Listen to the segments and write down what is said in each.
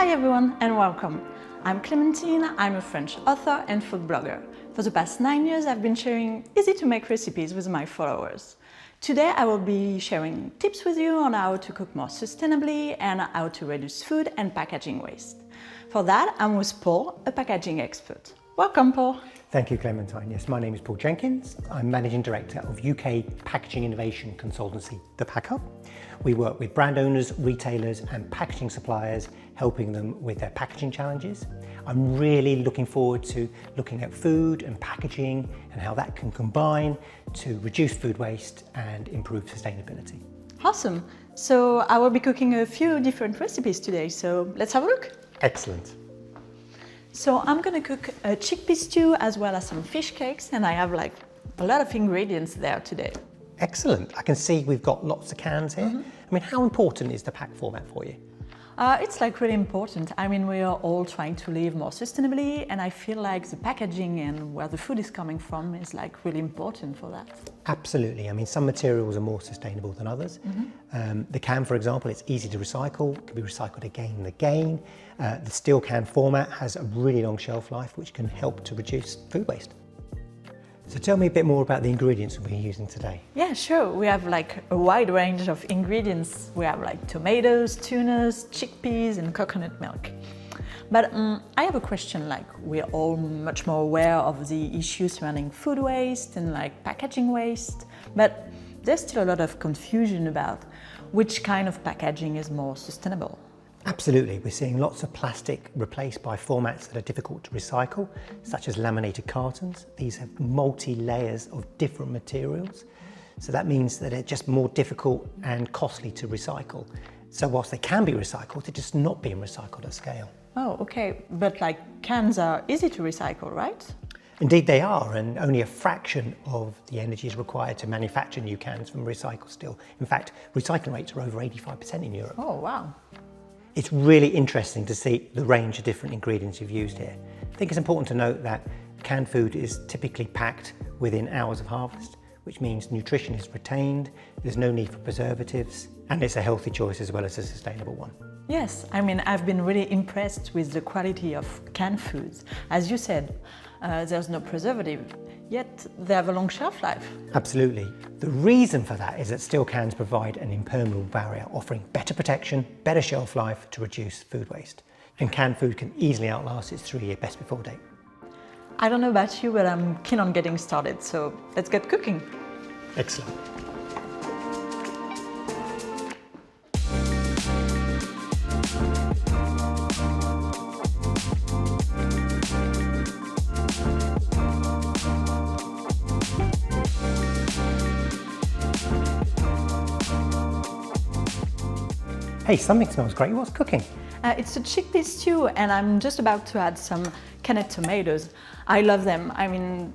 Hi everyone and welcome. I'm Clementine, I'm a French author and food blogger. For the past 9 years I've been sharing easy to make recipes with my followers. Today I will be sharing tips with you on how to cook more sustainably and how to reduce food and packaging waste. For that I'm with Paul, a packaging expert. Welcome Paul. Thank you, Clementine. Yes, my name is Paul Jenkins. I'm Managing Director of UK Packaging Innovation Consultancy, The Pack Up. We work with brand owners, retailers and packaging suppliers, helping them with their packaging challenges. I'm really looking forward to looking at food and packaging and how that can combine to reduce food waste and improve sustainability. Awesome. So I will be cooking a few different recipes today, so let's have a look. Excellent. So I'm gonna cook a chickpea stew as well as some fish cakes, and I have like a lot of ingredients there today. Excellent. I can see we've got lots of cans here. I mean, how important is the pack format for you? It's like really important. I mean, we are all trying to live more sustainably, and I feel like the packaging and where the food is coming from is like really important for that. Absolutely. I mean, some materials are more sustainable than others. The can, for example, it's easy to recycle, can be recycled again and again. The steel can format has a really long shelf life, which can help to reduce food waste. So tell me a bit more about the ingredients we're using today. Yeah, sure. We have like a wide range of ingredients. We have like tomatoes, tunas, chickpeas and coconut milk. But I have a question, like we're all much more aware of the issues surrounding food waste and like packaging waste, but there's still a lot of confusion about which kind of packaging is more sustainable. Absolutely. We're seeing lots of plastic replaced by formats that are difficult to recycle, such as laminated cartons. These have multi-layers of different materials. So that means that they're just more difficult and costly to recycle. So whilst they can be recycled, they're just not being recycled at scale. Oh, okay. But like cans are easy to recycle, right? Indeed they are, and only a fraction of the energy is required to manufacture new cans from recycled steel. In fact, recycling rates are over 85% in Europe. Oh, wow. It's really interesting to see the range of different ingredients you've used here. I think it's important to note that canned food is typically packed within hours of harvest, which means nutrition is retained, there's no need for preservatives, and it's a healthy choice as well as a sustainable one. Yes, I mean, I've been really impressed with the quality of canned foods. As you said, there's no preservative, yet they have a long shelf life. Absolutely. The reason for that is that steel cans provide an impermeable barrier, offering better protection, better shelf life to reduce food waste. And canned food can easily outlast its 3-year best before date. I don't know about you, but I'm keen on getting started, so let's get cooking. Excellent. Hey, something smells great. What's cooking? It's a chickpea stew, and I'm just about to add some canned tomatoes. I love them. I mean,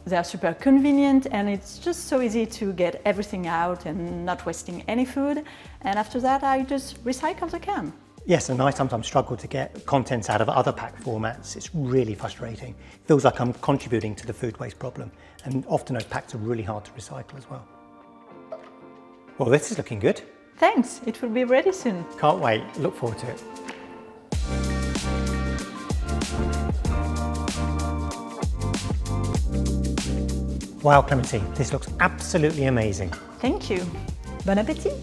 they're super convenient, and it's just so easy to get everything out and not wasting any food. And after that, I just recycle the can. Yes, and I sometimes struggle to get contents out of other pack formats. It's really frustrating. It feels like I'm contributing to the food waste problem, and often those packs are really hard to recycle as well. Well, this is looking good. Thanks, it will be ready soon. Can't wait, look forward to it. Wow, Clementine, this looks absolutely amazing. Thank you. Bon appétit!